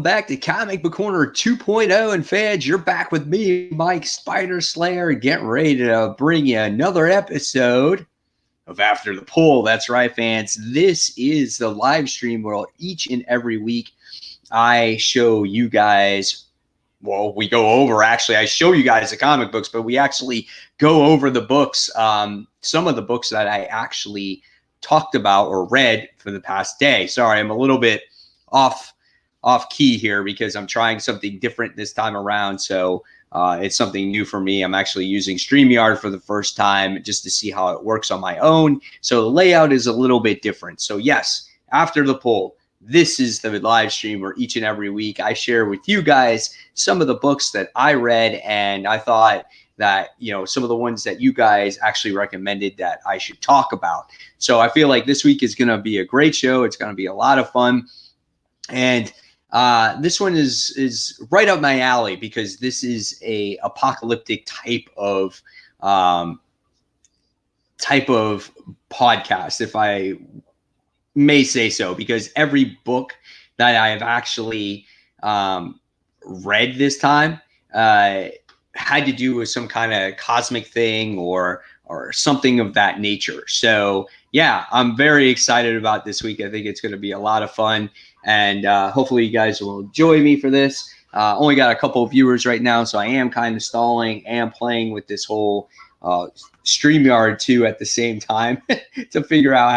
back to Comic Book Corner 2.0. And fans, you're back with me, Mike Spider Slayer, getting ready to bring you another episode of After the Pull. That's right, fans. This is the live stream where each and every week I show you guys, well, we go over, actually, I show you guys the comic books, but we actually go over the books, some of the books that I actually talked about or read for the past day. Sorry, I'm a little bit off key here because I'm trying something different this time around. So it's something new for me. I'm actually using StreamYard for the first time just to see how it works on my own. So the layout is a little bit different. So yes, After the Pull, this is the live stream where each and every week I share with you guys some of the books that I read, and I thought that, you know, some of the ones that you guys actually recommended that I should talk about. So I feel like this week is going to be a great show. It's going to be a lot of fun. And this one is right up my alley because this is a apocalyptic type of podcast, if I may say so, because every book that I have actually read this time had to do with some kind of cosmic thing or something of that nature. So yeah, I'm very excited about this week. I think it's going to be a lot of fun, and hopefully you guys will enjoy me for this. Only got a couple of viewers right now, so I am kind of stalling and playing with this whole StreamYard too at the same time to figure out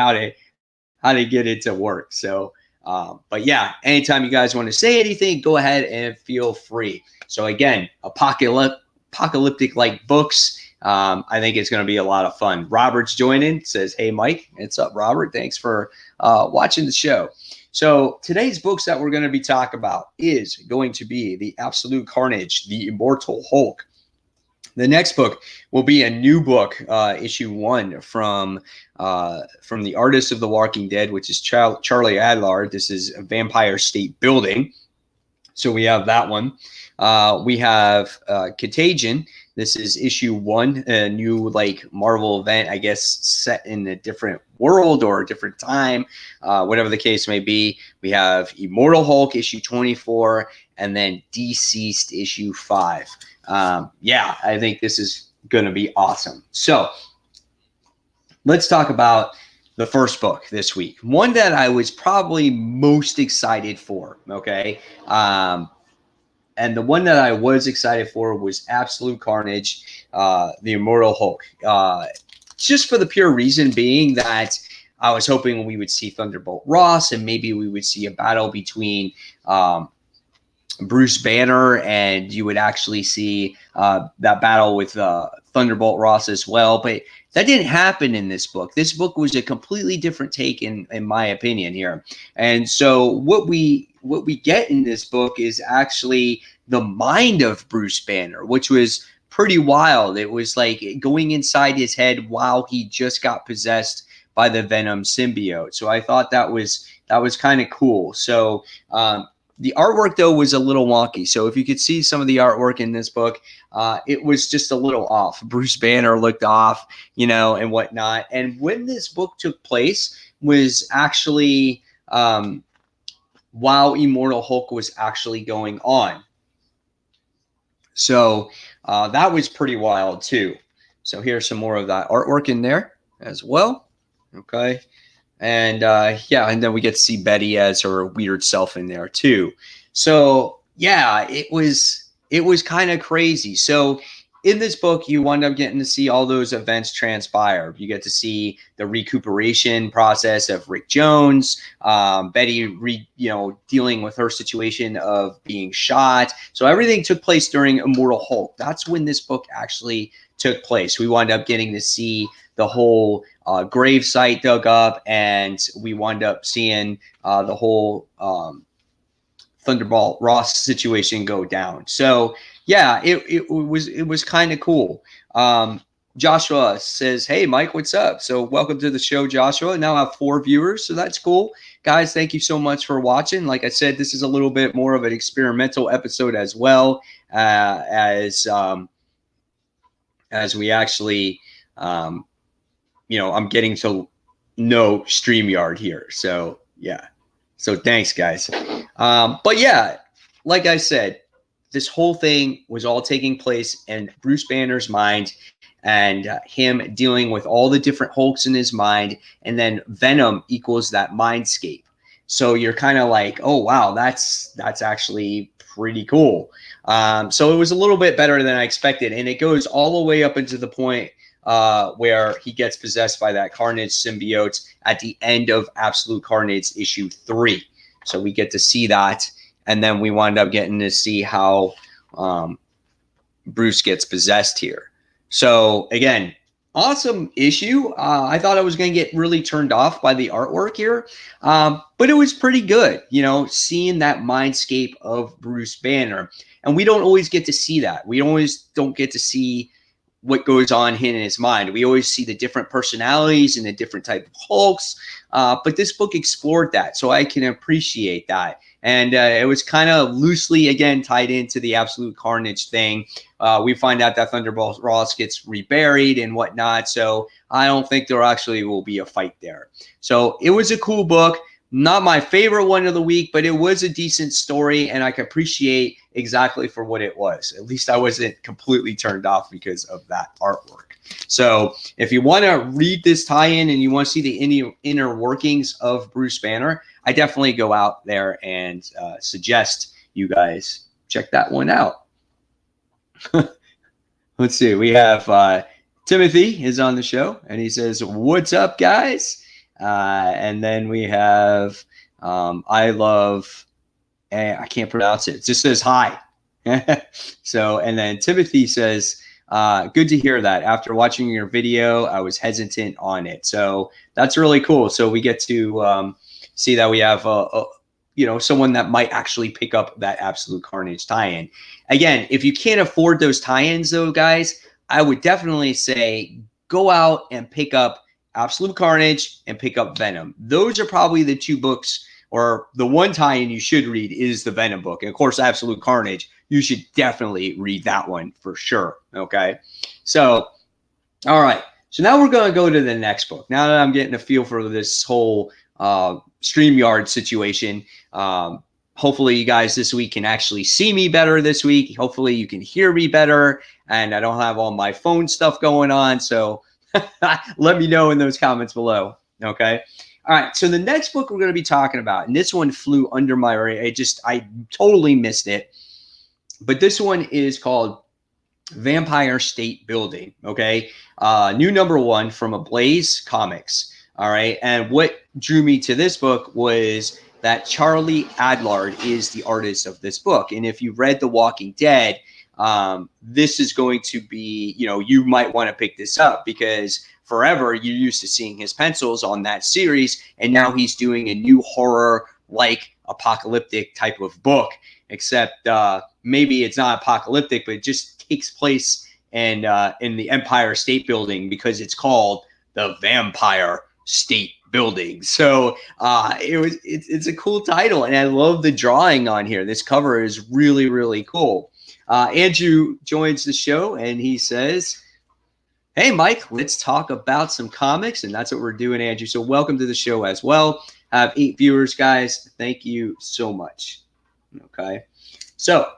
how to get it to work. So, but yeah, anytime you guys want to say anything, go ahead and feel free. So again, apocalyptic like books. I think it's going to be a lot of fun. Robert's joining, says, "Hey, Mike." What's up, Robert? Thanks for watching the show. So today's books that we're going to be talking about is going to be the Absolute Carnage, the Immortal Hulk. The next book will be a new book, issue 1 from the artist of The Walking Dead, which is Charlie Adlard. This is a Vampire State Building. So we have that one. We have Contagion. This is issue 1, a new like Marvel event, I guess, set in a different world or a different time, whatever the case may be. We have Immortal Hulk, issue 24, and then Deceased, issue 5. Yeah, I think this is going to be awesome. So let's talk about the first book this week. One that I was probably most excited for, okay? And the one that I was excited for was Absolute Carnage, the Immortal Hulk. Just for the pure reason being that I was hoping we would see Thunderbolt Ross, and maybe we would see a battle between Bruce Banner, and you would actually see that battle with Thunderbolt Ross as well. But that didn't happen in this book. This book was a completely different take, in my opinion here. And so what we get in this book is actually the mind of Bruce Banner, which was pretty wild. It was like going inside his head while he just got possessed by the Venom symbiote. So I thought that was kind of cool. So the artwork, though, was a little wonky. So if you could see some of the artwork in this book, it was just a little off. Bruce Banner looked off, you know, and whatnot. And when this book took place was actually while Immortal Hulk was actually going on. So that was pretty wild, too. So here's some more of that artwork in there as well. Okay. And yeah, and then we get to see Betty as her weird self in there too. So yeah, it was kind of crazy. So in this book, you wind up getting to see all those events transpire. You get to see the recuperation process of Rick Jones, Betty, dealing with her situation of being shot. So everything took place during Immortal Hulk. That's when this book actually took place. We wind up getting to see the whole grave site dug up, and we wind up seeing the whole Thunderbolt Ross situation go down. So yeah, it was kind of cool. Joshua says, "Hey Mike, what's up?" So welcome to the show, Joshua. Now I have 4 viewers, so that's cool. Guys, thank you so much for watching. Like I said, this is a little bit more of an experimental episode as well, as we actually I'm getting to know StreamYard here. So yeah. So thanks, guys. But yeah, like I said, this whole thing was all taking place in Bruce Banner's mind, and him dealing with all the different Hulks in his mind, and then Venom equals that mindscape. So you're kind of like, oh wow, that's actually pretty cool. So it was a little bit better than I expected, and it goes all the way up into the point where he gets possessed by that Carnage symbiote at the end of Absolute Carnage issue 3. So we get to see that, and then we wind up getting to see how Bruce gets possessed here. So again, awesome issue. I thought I was going to get really turned off by the artwork here, but it was pretty good. You know, seeing that mindscape of Bruce Banner, and we don't always get to see that. We always don't get to see what goes on in his mind. We always see the different personalities and the different type of Hulks, but this book explored that, so I can appreciate that. And it was kind of loosely, again, tied into the Absolute Carnage thing. We find out that Thunderbolt Ross gets reburied and whatnot, so I don't think there actually will be a fight there. So it was a cool book. Not my favorite one of the week, but it was a decent story, and I can appreciate exactly for what it was. At least I wasn't completely turned off because of that artwork. So if you want to read this tie-in and you want to see the inner workings of Bruce Banner, I definitely go out there and suggest you guys check that one out. Let's see. We have Timothy is on the show, and he says, "What's up, guys?" And then we have I love, I can't pronounce it. It just says hi. So, and then Timothy says, good to hear that. After watching your video, I was hesitant on it. So that's really cool. So we get to see that we have someone that might actually pick up that Absolute Carnage tie-in. Again, if you can't afford those tie-ins though, guys, I would definitely say go out and pick up Absolute Carnage and pick up Venom. Those are probably the two books, or the one tie-in you should read is the Venom book. And of course, Absolute Carnage, you should definitely read that one for sure. Okay. So, all right. So now we're going to go to the next book. Now that I'm getting a feel for this whole StreamYard situation, hopefully you guys this week can actually see me better this week. Hopefully you can hear me better, and I don't have all my phone stuff going on. So let me know in those comments below. Okay. All right. So the next book we're going to be talking about, and this one flew under my radar. I totally missed it. But this one is called Vampire State Building. Okay. New #1 from Ablaze Comics. All right. And what drew me to this book was that Charlie Adlard is the artist of this book. And if you read The Walking Dead, this is going to be, you might want to pick this up, because forever you're used to seeing his pencils on that series, and now he's doing a new horror like apocalyptic type of book, except maybe it's not apocalyptic, but it just takes place in the Empire State Building, because it's called the Vampire State Building. So it's a cool title, and I love the drawing on here. This cover is really, really cool. Andrew joins the show, and he says, hey, Mike, let's talk about some comics. And that's what we're doing, Andrew. So welcome to the show as well. I have 8 viewers, guys. Thank you so much. Okay. So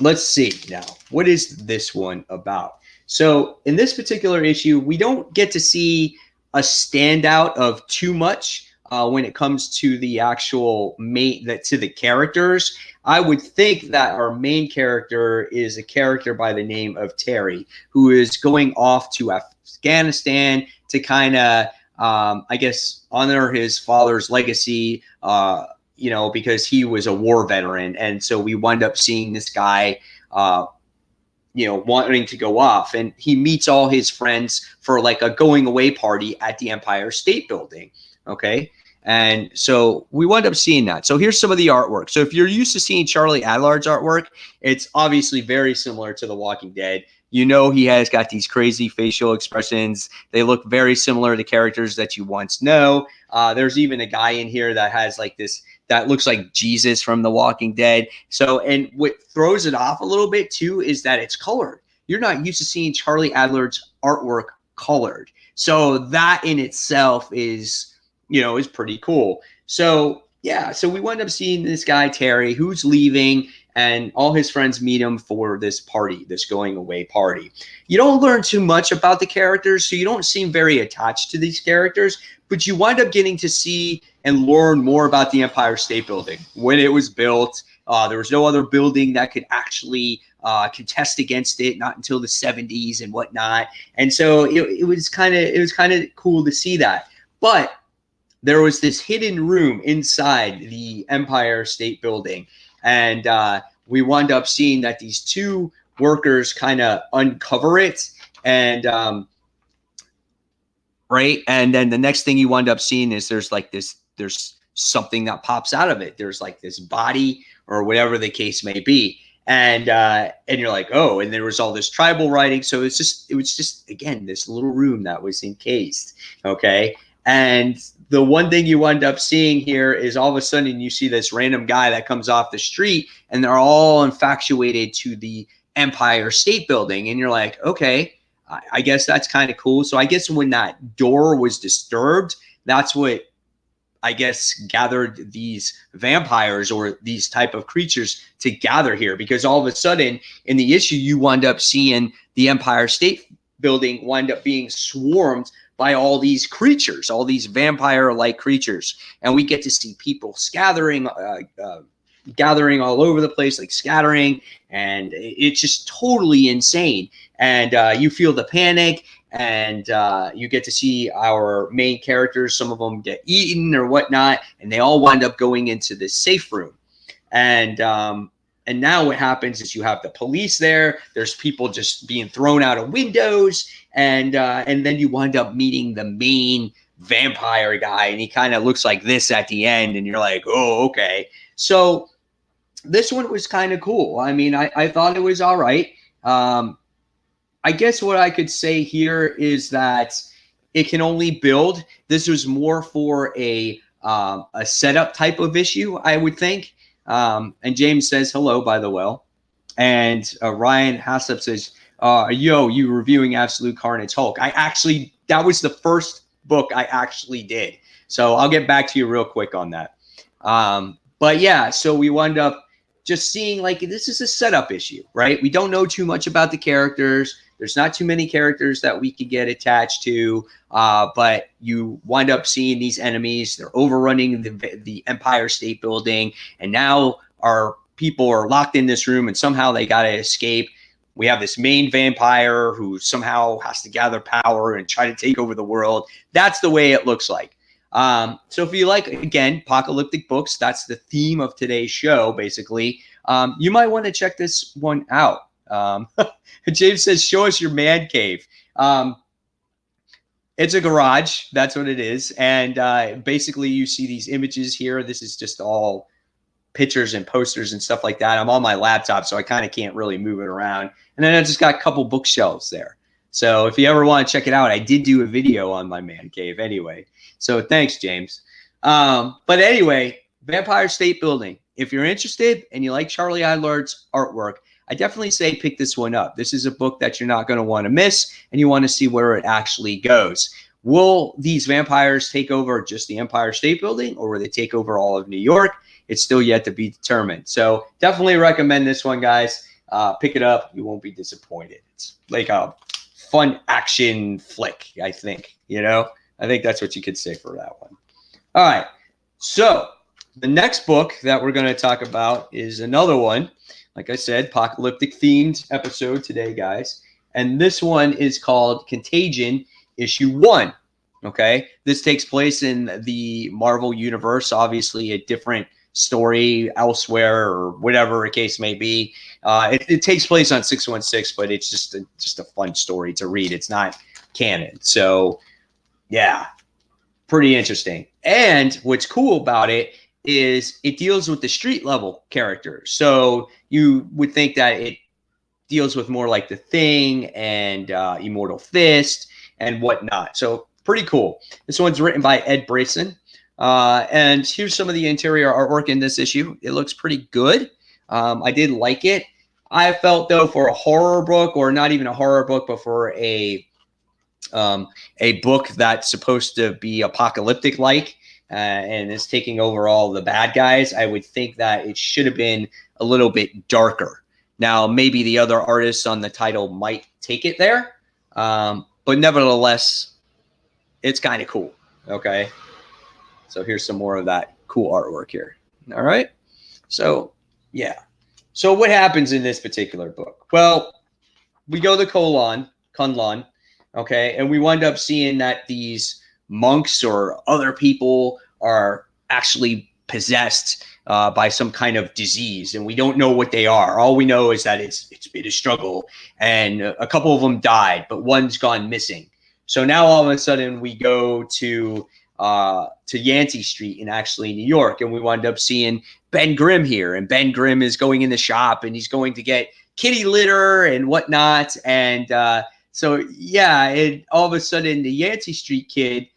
let's see now. What is this one about? So in this particular issue, we don't get to see a standout of too much when it comes to the actual to the characters. I would think that our main character is a character by the name of Terry, who is going off to Afghanistan to kind of, I guess, honor his father's legacy, because he was a war veteran. And so we wind up seeing this guy, wanting to go off, and he meets all his friends for like a going away party at the Empire State Building. Okay. And so we wind up seeing that. So here's some of the artwork. So if you're used to seeing Charlie Adlard's artwork, it's obviously very similar to The Walking Dead. He has got these crazy facial expressions. They look very similar to characters that you once know. There's even a guy in here that has like this, that looks like Jesus from The Walking Dead. So, and what throws it off a little bit too is that it's colored. You're not used to seeing Charlie Adlard's artwork colored. So that in itself is pretty cool. So Yeah, so we wind up seeing this guy Terry who's leaving, and all his friends meet him for this party, this going away party. You don't learn too much about the characters, so you don't seem very attached to these characters, but you wind up getting to see and learn more about the Empire State Building when it was built. There was no other building that could actually contest against it, not until the 70s and whatnot. And so it was kind of cool to see that. But there was this hidden room inside the Empire State Building, and we wound up seeing that these two workers kind of uncover it, and right, and then the next thing you wind up seeing is there's something that pops out of it. There's like this body or whatever the case may be, and you're like, oh, and there was all this tribal writing. So it was just again this little room that was encased, okay. And the one thing you wind up seeing here is all of a sudden you see this random guy that comes off the street, and they're all infatuated to the Empire State Building. And you're like, okay, I guess that's kind of cool. So I guess when that door was disturbed, that's what I guess gathered these vampires or these type of creatures to gather here, because all of a sudden in the issue you wind up seeing the Empire State Building wind up being swarmed by all these creatures, all these vampire-like creatures. And we get to see people gathering all over the place, like scattering, and it's just totally insane. And you feel the panic, and you get to see our main characters. Some of them get eaten or whatnot, and they all wind up going into this safe room. And now what happens is you have the police there. There's people just being thrown out of windows, and then you wind up meeting the main vampire guy, and he kind of looks like this at the end, and you're like, oh, okay. So this one was kind of cool. I mean, I thought it was all right. I guess what I could say here is that it can only build. This was more for a setup type of issue, I would think. And James says hello, by the way. And Ryan Hassep says, yo, you reviewing Absolute Carnage Hulk. That was the first book I actually did. So I'll get back to you real quick on that. But yeah, so we wound up just seeing like this is a setup issue, right? We don't know too much about the characters. There's not too many characters that we could get attached to, but you wind up seeing these enemies. They're overrunning the Empire State Building, and now our people are locked in this room, and somehow they got to escape. We have this main vampire who somehow has to gather power and try to take over the world. That's the way it looks like. So if you like, again, apocalyptic books, that's the theme of today's show, basically. You might want to check this one out. James says, show us your man cave. It's a garage. That's what it is. And basically you see these images here. This is just all pictures and posters and stuff like that. I'm on my laptop, so I kind of can't really move it around. And then I just got a couple bookshelves there. So if you ever want to check it out, I did do a video on my man cave anyway. So thanks, James. But anyway, Vampire State Building. If you're interested and you like Charlie Adlard's artwork, I definitely say pick this one up. This is a book that you're not going to want to miss, and you want to see where it actually goes. Will these vampires take over just the Empire State Building, or will they take over all of New York? It's still yet to be determined. So definitely recommend this one, guys. Pick it up. You won't be disappointed. It's like a fun action flick, I think. You know, I think that's what you could say for that one. All right. So the next book that we're going to talk about is another one. Like I said, apocalyptic themed episode today, guys. And this one is called Contagion, issue 1. Okay. This takes place in the Marvel universe, obviously a different story elsewhere or whatever the case may be. It takes place on 616, but it's just a fun story to read. It's not canon. So yeah, pretty interesting. And what's cool about it is it deals with the street level characters. So you would think that it deals with more like The Thing and Immortal Fist and whatnot. So pretty cool. This one's written by Ed Brisson. And here's some of the interior artwork in this issue. It looks pretty good. I did like it. I felt, though, for a horror book, or not even a horror book, but for a book that's supposed to be apocalyptic-like, and is taking over all the bad guys, I would think that it should have been a little bit darker. Now, maybe the other artists on the title might take it there, but nevertheless, it's kind of cool. Okay, so here's some more of that cool artwork here. All right, so yeah. So what happens in this particular book? Well, we go to Kunlun, okay, and we wind up seeing that these monks or other people are actually possessed by some kind of disease, and we don't know what they are. All we know is that it's been a struggle, and a couple of them died, but one's gone missing. So now all of a sudden we go to Yancey Street in actually New York, and we wind up seeing Ben Grimm here, and Ben Grimm is going in the shop, and he's going to get kitty litter and whatnot, and so yeah, all of a sudden the Yancey Street kid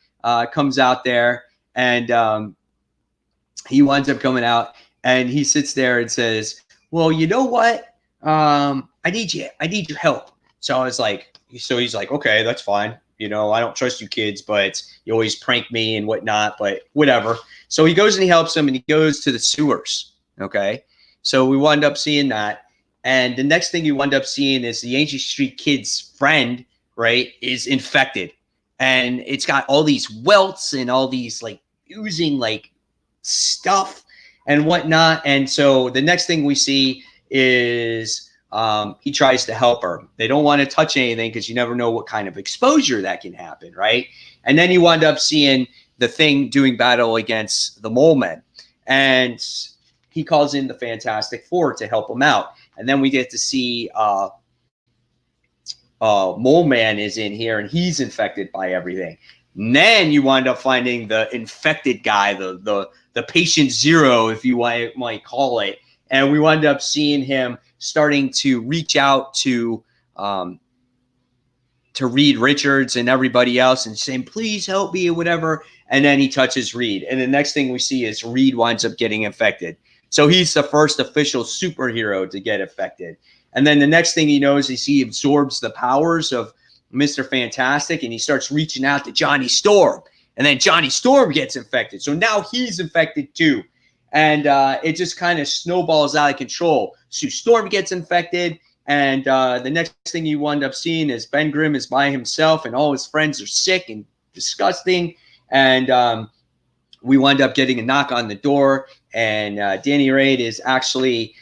comes out there, and he winds up coming out, and he sits there and says, "Well, you know what? I need your help." So I was like, so he's like, "Okay, that's fine. You know, I don't trust you kids, but you always prank me and whatnot, but whatever." So he goes and he helps him, and he goes to the sewers. Okay, so we wind up seeing that. And the next thing you wind up seeing is the Yancey Street kid's friend, right, is infected. And it's got all these welts and all these like oozing like stuff and whatnot. And so the next thing we see is he tries to help her. They don't want to touch anything because you never know what kind of exposure that can happen, right? And then you wind up seeing the Thing doing battle against the Mole Men. And he calls in the Fantastic Four to help him out. And then we get to see Mole Man is in here, and he's infected by everything. And then you wind up finding the infected guy, the patient zero, if you might call it. And we wind up seeing him starting to reach out to Reed Richards and everybody else and saying, "Please help me," or whatever. And then he touches Reed. And the next thing we see is Reed winds up getting infected. So he's the first official superhero to get affected. And then the next thing he knows is he absorbs the powers of Mr. Fantastic, and he starts reaching out to Johnny Storm. And then Johnny Storm gets infected. So now he's infected too. And it just kind of snowballs out of control. Sue Storm gets infected. And the next thing you wind up seeing is Ben Grimm is by himself, and all his friends are sick and disgusting. And we wind up getting a knock on the door, and Danny Rand is actually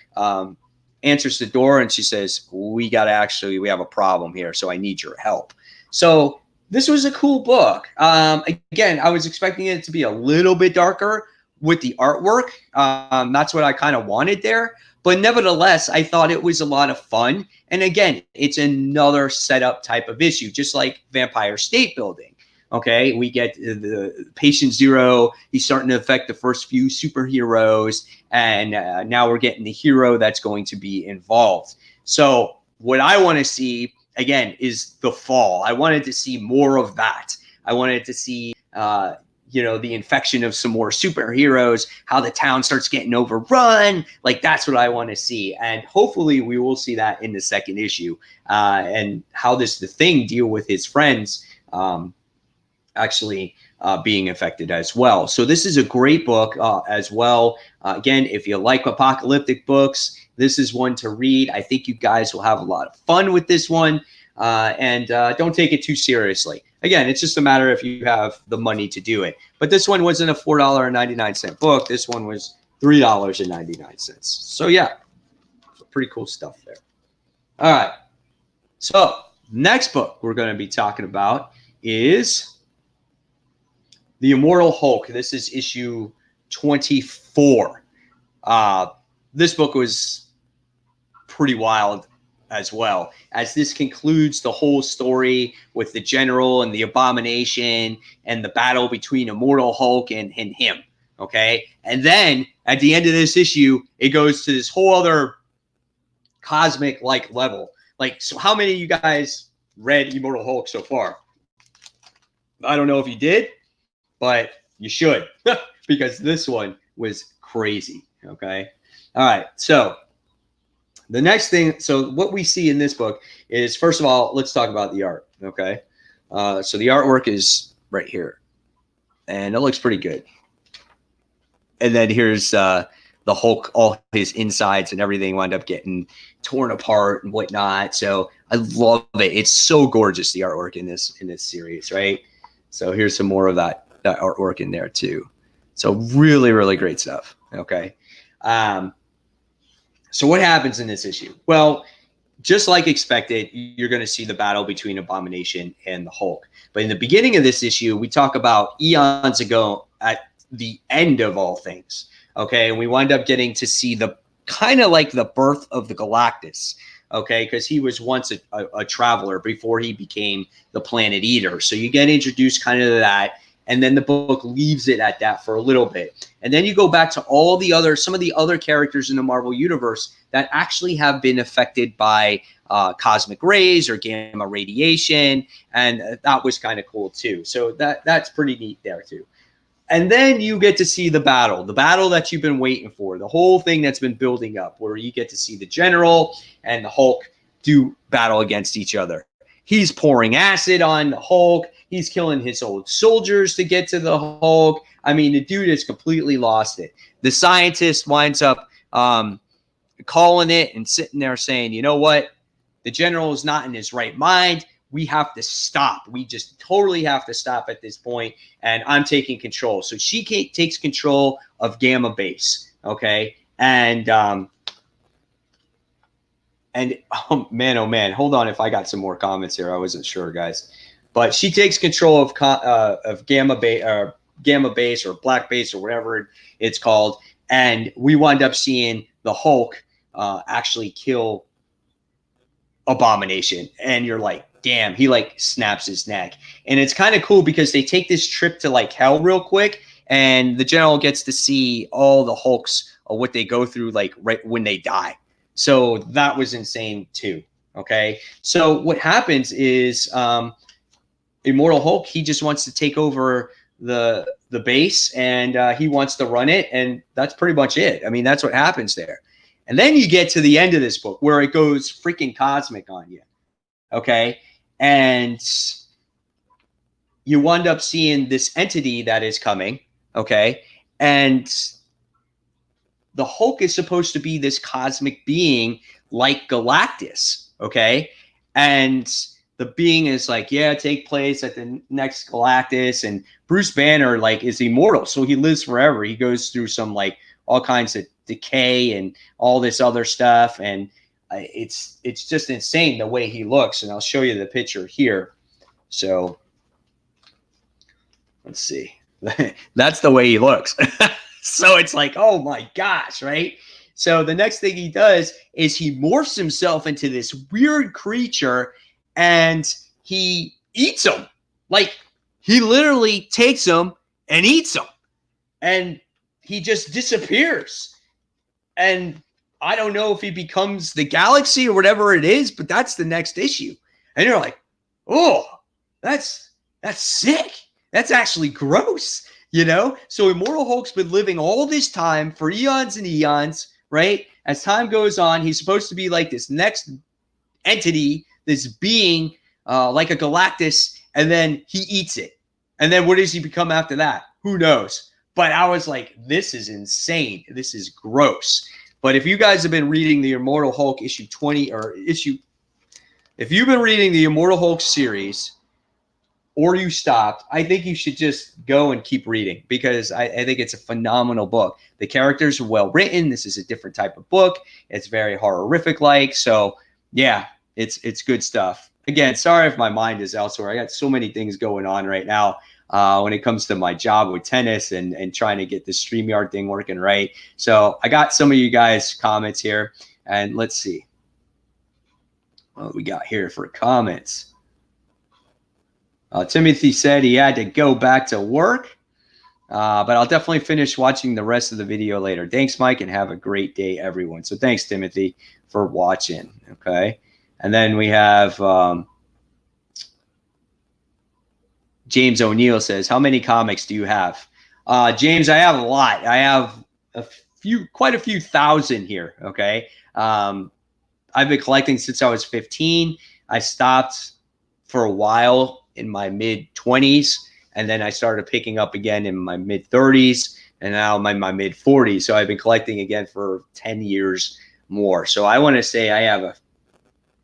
answers the door, and she says, we have a problem here, so I need your help. So this was a cool book. Again, I was expecting it to be a little bit darker with the artwork. That's what I kind of wanted there. But nevertheless, I thought it was a lot of fun. And again, it's another setup type of issue, just like Vampire State Building. Okay, we get the Patient Zero. He's starting to affect the first few superheroes. And now we're getting the hero that's going to be involved. So what I want to see, again, is the fall. I wanted to see more of that. I wanted to see, the infection of some more superheroes, how the town starts getting overrun. Like, that's what I want to see. And hopefully we will see that in the second issue. And how the Thing deal with his friends actually being affected as well. So this is a great book as well. Again, if you like apocalyptic books, this is one to read. I think you guys will have a lot of fun with this one. And don't take it too seriously. Again, it's just a matter if you have the money to do it. But this one wasn't a $4.99 book. This one was $3.99. So yeah, pretty cool stuff there. All right. So next book we're going to be talking about is The Immortal Hulk. This is issue 24. This book was pretty wild as well, as this concludes the whole story with the General and the Abomination and the battle between Immortal Hulk and him. Okay. And then at the end of this issue, it goes to this whole other cosmic like level. Like, so how many of you guys read Immortal Hulk so far? I don't know if you did, but you should, because this one was crazy. Okay. All right. So the next thing, so what we see in this book is, first of all, let's talk about the art. Okay. So the artwork is right here, and it looks pretty good. and then here's the Hulk, all his insides and everything wound up getting torn apart and whatnot. So I love it. It's so gorgeous, the artwork in this series, right? So here's some more of that artwork in there too. So really, really great stuff. Okay. So what happens in this issue? Well, just like expected, you're going to see the battle between Abomination and the Hulk. But in the beginning of this issue, we talk about eons ago at the end of all things. Okay. And we wind up getting to see the kind of like the birth of the Galactus. Okay. Because he was once a traveler before he became the Planet Eater. So you get introduced kind of to that. And then the book leaves it at that for a little bit. And then you go back to some of the other characters in the Marvel Universe that actually have been affected by cosmic rays or gamma radiation. And that was kind of cool too. So that's pretty neat there too. And then you get to see the battle that you've been waiting for, the whole thing that's been building up, where you get to see the General and the Hulk do battle against each other. He's pouring acid on the Hulk. He's killing his old soldiers to get to the Hulk. I mean, the dude has completely lost it. The scientist winds up calling it and sitting there saying, you know what? The General is not in his right mind. We have to stop. We just totally have to stop at this point. And I'm taking control. So she takes control of Gamma Base. Okay. And oh man, hold on. If I got some more comments here, I wasn't sure, guys. But she takes control of Gamma Base or Black Base or whatever it's called. And we wind up seeing the Hulk actually kill Abomination. And you're like, damn, he like snaps his neck. And it's kind of cool because they take this trip to like hell real quick. And the General gets to see all the Hulks of what they go through like right when they die. So that was insane too. Okay. So what happens is Immortal Hulk, he just wants to take over the base and he wants to run it. And that's pretty much it. I mean, that's what happens there. And then you get to the end of this book where it goes freaking cosmic on you. Okay. And you wind up seeing this entity that is coming. Okay. And the Hulk is supposed to be this cosmic being like Galactus. Okay. And the being is like, yeah, take place at the next Galactus. And Bruce Banner like is immortal. So he lives forever. He goes through some like all kinds of decay and all this other stuff. And it's just insane the way he looks. And I'll show you the picture here. So let's see. That's the way he looks. So it's like, oh my gosh, right? So the next thing he does is he morphs himself into this weird creature and he eats him. Like he literally takes him and eats him. And he just disappears. And I don't know if he becomes the Galaxy or whatever it is, but that's the next issue. And you're like, oh, that's sick. That's actually gross, you know? So Immortal Hulk's been living all this time for eons and eons, right? As time goes on, he's supposed to be like this next entity, this being like a Galactus, and then he eats it. And then what does he become after that? Who knows? But I was like, this is insane. This is gross. But if you guys have been reading the Immortal Hulk if you've been reading the Immortal Hulk series, or you stopped, I think you should just go and keep reading because I think it's a phenomenal book. The characters are well written. This is a different type of book. It's very horrific-like. So, yeah, it's good stuff. Again, sorry if my mind is elsewhere. I got so many things going on right now when it comes to my job with tennis and trying to get the StreamYard thing working right. So I got some of you guys' comments here. And let's see what we got here for comments. Timothy said he had to go back to work, but I'll definitely finish watching the rest of the video later. Thanks, Mike, and have a great day, everyone. So thanks, Timothy, for watching. Okay. And then we have James O'Neill says, how many comics do you have? James, I have a lot. I have quite a few thousand here. Okay. I've been collecting since I was 15. I stopped for a while in my mid-20s, and then I started picking up again in my mid-30s, and now I'm in my mid 40s. So I've been collecting again for 10 years more. So I want to say I have a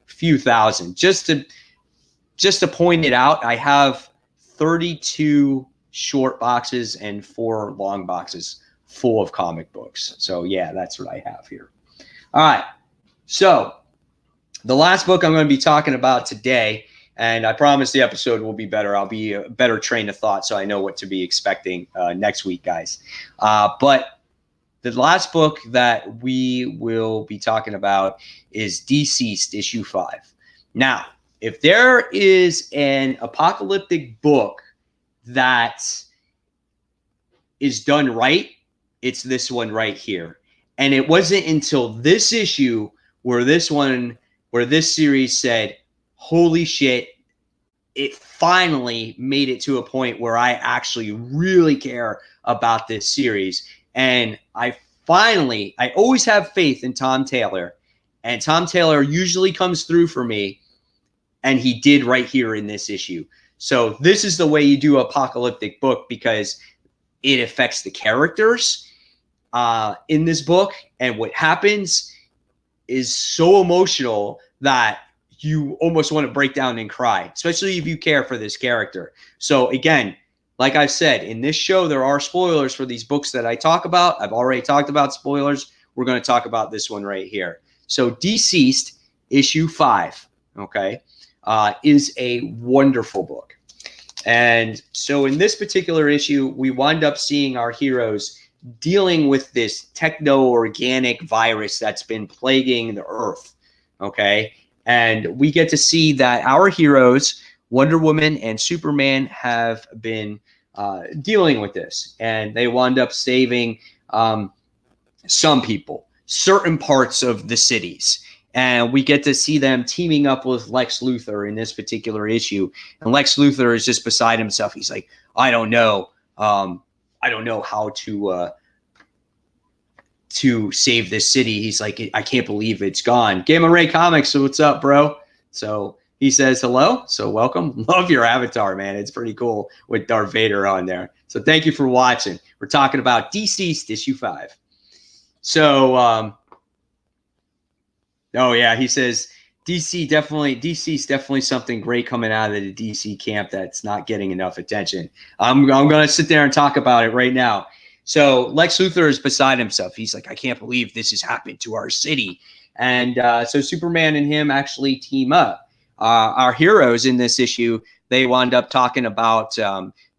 few thousand. Just to point it out, I have 32 short boxes and 4 long boxes full of comic books. So yeah, that's what I have here. All right. So the last book I'm going to be talking about today, and I promise the episode will be better. I'll be a better train of thought so I know what to be expecting next week, guys. But the last book that we will be talking about is Deceased, issue 5. Now, if there is an apocalyptic book that is done right, it's this one right here. And it wasn't until this issue where this series said, holy shit, it finally made it to a point where I actually really care about this series. And I always have faith in Tom Taylor, and Tom Taylor usually comes through for me, and he did right here in this issue. So this is the way you do apocalyptic book, because it affects the characters in this book, and what happens is so emotional that you almost want to break down and cry, especially if you care for this character. So again, like I said, in this show, there are spoilers for these books that I talk about. I've already talked about spoilers. We're going to talk about this one right here. So Deceased, issue 5, okay, is a wonderful book. And so in this particular issue, we wind up seeing our heroes dealing with this techno-organic virus that's been plaguing the earth, okay? And we get to see that our heroes, Wonder Woman and Superman, have been dealing with this. And they wind up saving some people, certain parts of the cities. And we get to see them teaming up with Lex Luthor in this particular issue. And Lex Luthor is just beside himself. He's like, I don't know how to save this city. He's like, I can't believe it's gone. Gamma Ray Comics, so what's up, bro? So he says hello. So welcome. Love your avatar, man. It's pretty cool with Darth Vader on there. So thank you for watching. We're talking about Deceased, issue 5. So, oh yeah, he says DC's definitely something great coming out of the DC camp that's not getting enough attention. I'm going to sit there and talk about it right now. So Lex Luthor is beside himself. He's like, I can't believe this has happened to our city. And so Superman and him actually team up. Our heroes in this issue, they wound up talking about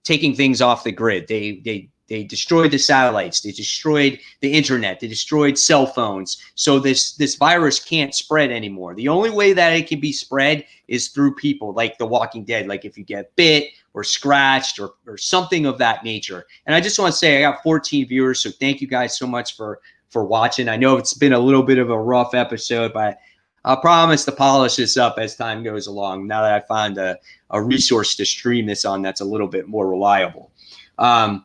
taking things off the grid. They destroyed the satellites. They destroyed the internet. They destroyed cell phones. So this virus can't spread anymore. The only way that it can be spread is through people, like The Walking Dead. Like if you get bit or scratched or something of that nature. And I just want to say I got 14 viewers, so thank you guys so much for watching. I know it's been a little bit of a rough episode, but I'll promise to polish this up as time goes along, now that I found a resource to stream this on that's a little bit more reliable. And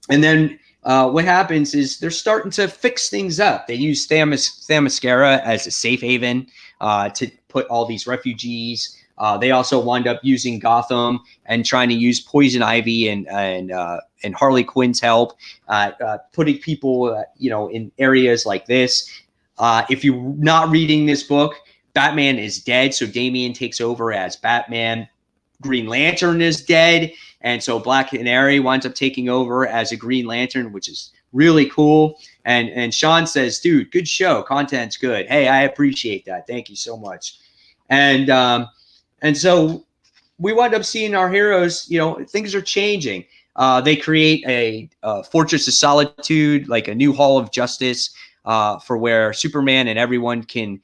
then what happens is they're starting to fix things up. They use Themyscira as a safe haven to put all these refugees. They also wind up using Gotham and trying to use Poison Ivy and Harley Quinn's help, putting people in areas like this. If you're not reading this book, Batman is dead, so Damian takes over as Batman. Green Lantern is dead, and so Black Canary winds up taking over as a Green Lantern, which is really cool. And Sean says, dude, good show. Content's good. Hey, I appreciate that. Thank you so much. And so we wind up seeing our heroes, things are changing. They create a Fortress of Solitude, like a new Hall of Justice for where Superman and everyone can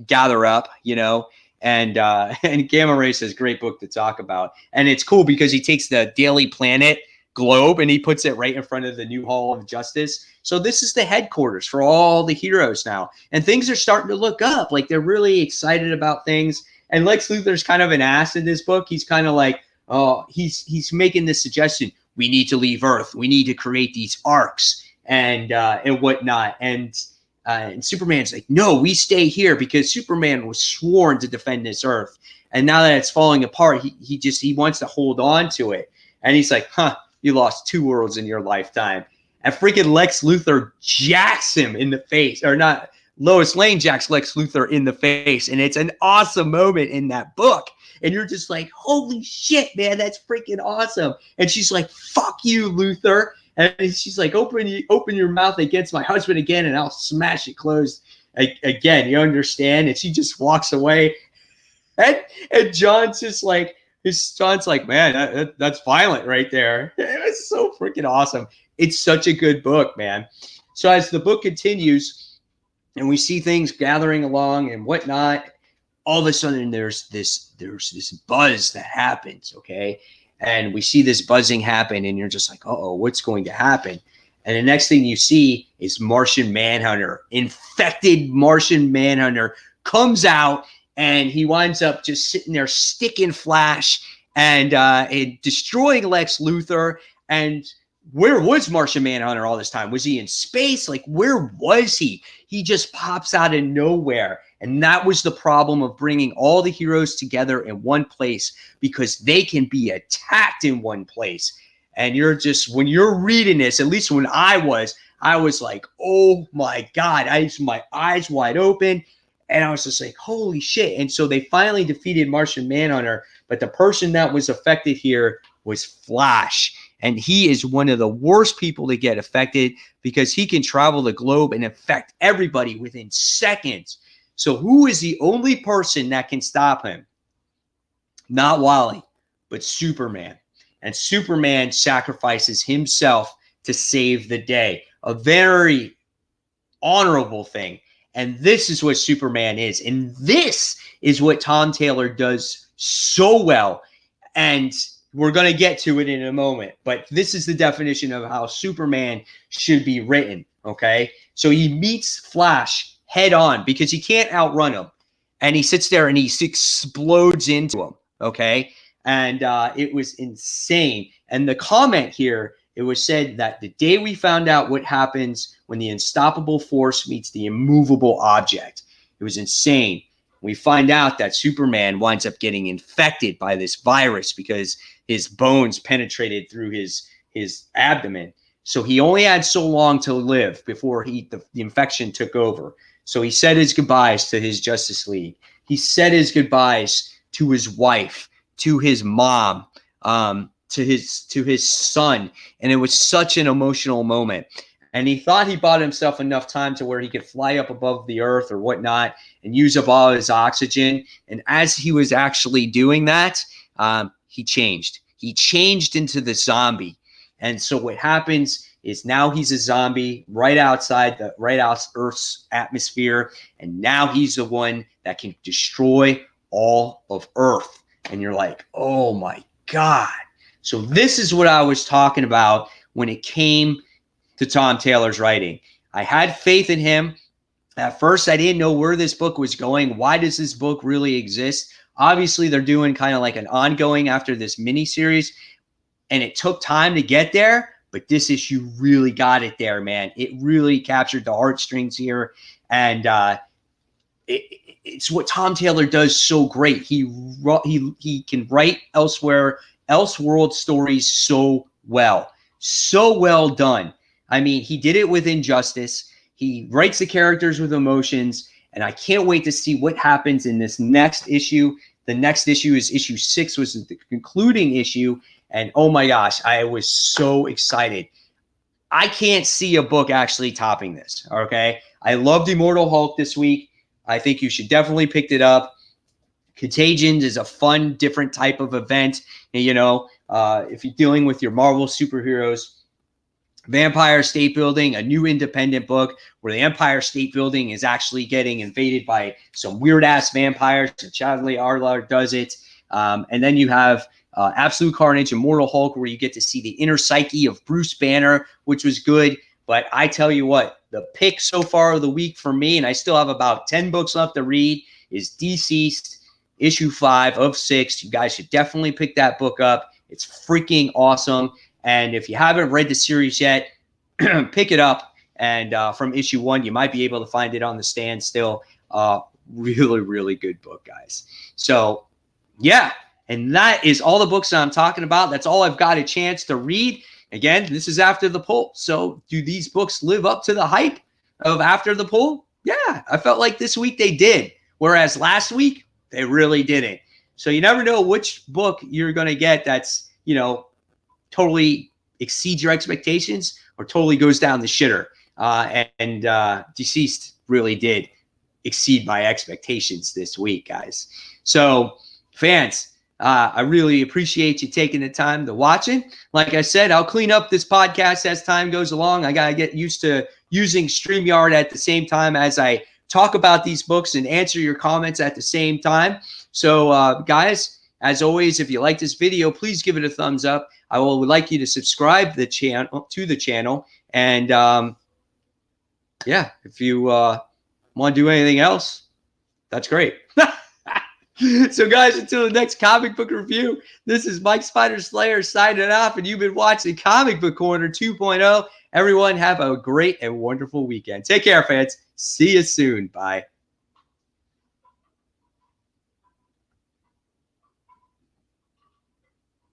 gather up, and Gamma Ray says, great book to talk about. And it's cool because he takes the Daily Planet globe and he puts it right in front of the new Hall of Justice. So this is the headquarters for all the heroes now. And things are starting to look up. Like they're really excited about things. And Lex Luthor's kind of an ass in this book. He's kind of like, he's making this suggestion. We need to leave Earth. We need to create these arcs and whatnot. And Superman's like, no, we stay here because Superman was sworn to defend this Earth. And now that it's falling apart, he wants to hold on to it. And he's like, you lost 2 worlds in your lifetime. and freaking Lex Luthor jacks him in the face, or not, Lois Lane jacks Lex Luthor in the face, and it's an awesome moment in that book. And you're just like, holy shit, man, that's freaking awesome. And she's like, fuck you, Luthor. And she's like, open your mouth against my husband again, and I'll smash it closed again. You understand? And she just walks away. And John's just like, John's like, man, that's violent right there. It was so freaking awesome. It's such a good book, man. So as the book continues, and we see things gathering along and whatnot, all of a sudden there's this buzz that happens, okay? And we see this buzzing happen, and you're just like, uh-oh, what's going to happen? And the next thing you see is Martian Manhunter, infected Martian Manhunter, comes out, and he winds up just sitting there sticking Flash and destroying Lex Luthor. And where was Martian Manhunter all this time? Was he in space? Like, where was he? He just pops out of nowhere. And that was the problem of bringing all the heroes together in one place, because they can be attacked in one place. And you're just, when you're reading this, at least when I was like, oh my God, my eyes wide open. And I was just like, holy shit. And so they finally defeated Martian Manhunter. But the person that was affected here was Flash. And he is one of the worst people to get affected, because he can travel the globe and affect everybody within seconds. So who is the only person that can stop him? Not Wally, but Superman. And Superman sacrifices himself to save the day. A very honorable thing. And this is what Superman is. And this is what Tom Taylor does so well. And we're going to get to it in a moment. But this is the definition of how Superman should be written, okay? So he meets Flash head on, because he can't outrun him. And he sits there and he explodes into him, okay? And it was insane. And the comment here, it was said that the day we found out what happens when the unstoppable force meets the immovable object, it was insane. We find out that Superman winds up getting infected by this virus because his bones penetrated through his abdomen. So he only had so long to live before the infection took over. So he said his goodbyes to his Justice League. He said his goodbyes to his wife, to his mom, to his son. And it was such an emotional moment. And he thought he bought himself enough time to where he could fly up above the earth or whatnot and use up all his oxygen. And as he was actually doing that, he changed. He changed into the zombie. And so what happens is now he's a zombie right outside Earth's atmosphere. And now he's the one that can destroy all of Earth. And you're like, oh my God. So this is what I was talking about when it came to Tom Taylor's writing. I had faith in him. At first, I didn't know where this book was going. Why does this book really exist? Obviously, they're doing kind of like an ongoing after this miniseries, and it took time to get there, but this issue really got it there, man. It really captured the heartstrings here, and it's what Tom Taylor does so great. He can write Elseworld stories so well done. I mean, he did it with Injustice. He writes the characters with emotions, and I can't wait to see what happens in this next issue. The next issue is issue 6, which is the concluding issue, and oh my gosh, I was so excited. I can't see a book actually topping this, okay? I loved Immortal Hulk this week. I think you should definitely pick it up. Contagion is a fun, different type of event, you know, if you're dealing with your Marvel superheroes. Vampire State Building, a new independent book where the Empire State Building is actually getting invaded by some weird-ass vampires. So Chadley Arlar does it. And then you have Absolute Carnage, Immortal Hulk, where you get to see the inner psyche of Bruce Banner, which was good. But I tell you what, the pick so far of the week for me, and I still have about 10 books left to read, is Deceased, issue 5 of 6. You guys should definitely pick that book up. It's freaking awesome. And if you haven't read the series yet, pick it up. And from issue 1, you might be able to find it on the stand still. Really, really good book, guys. So, yeah. And that is all the books that I'm talking about. That's all I've got a chance to read. Again, this is after the poll. So do these books live up to the hype of after the poll? Yeah, I felt like this week they did. Whereas last week, they really didn't. So you never know which book you're going to get that's, totally exceeds your expectations or totally goes down the shitter. Deceased really did exceed my expectations this week, guys. So fans, I really appreciate you taking the time to watching. Like I said, I'll clean up this podcast as time goes along. I got to get used to using StreamYard at the same time as I talk about these books and answer your comments at the same time. So guys, as always, if you like this video, please give it a thumbs up. I would like you to subscribe to the channel. And yeah, if you want to do anything else, that's great. So guys, until the next comic book review, this is Mike Spider Slayer signing off, and you've been watching Comic Book Corner 2.0. Everyone have a great and wonderful weekend. Take care, fans. See you soon. Bye.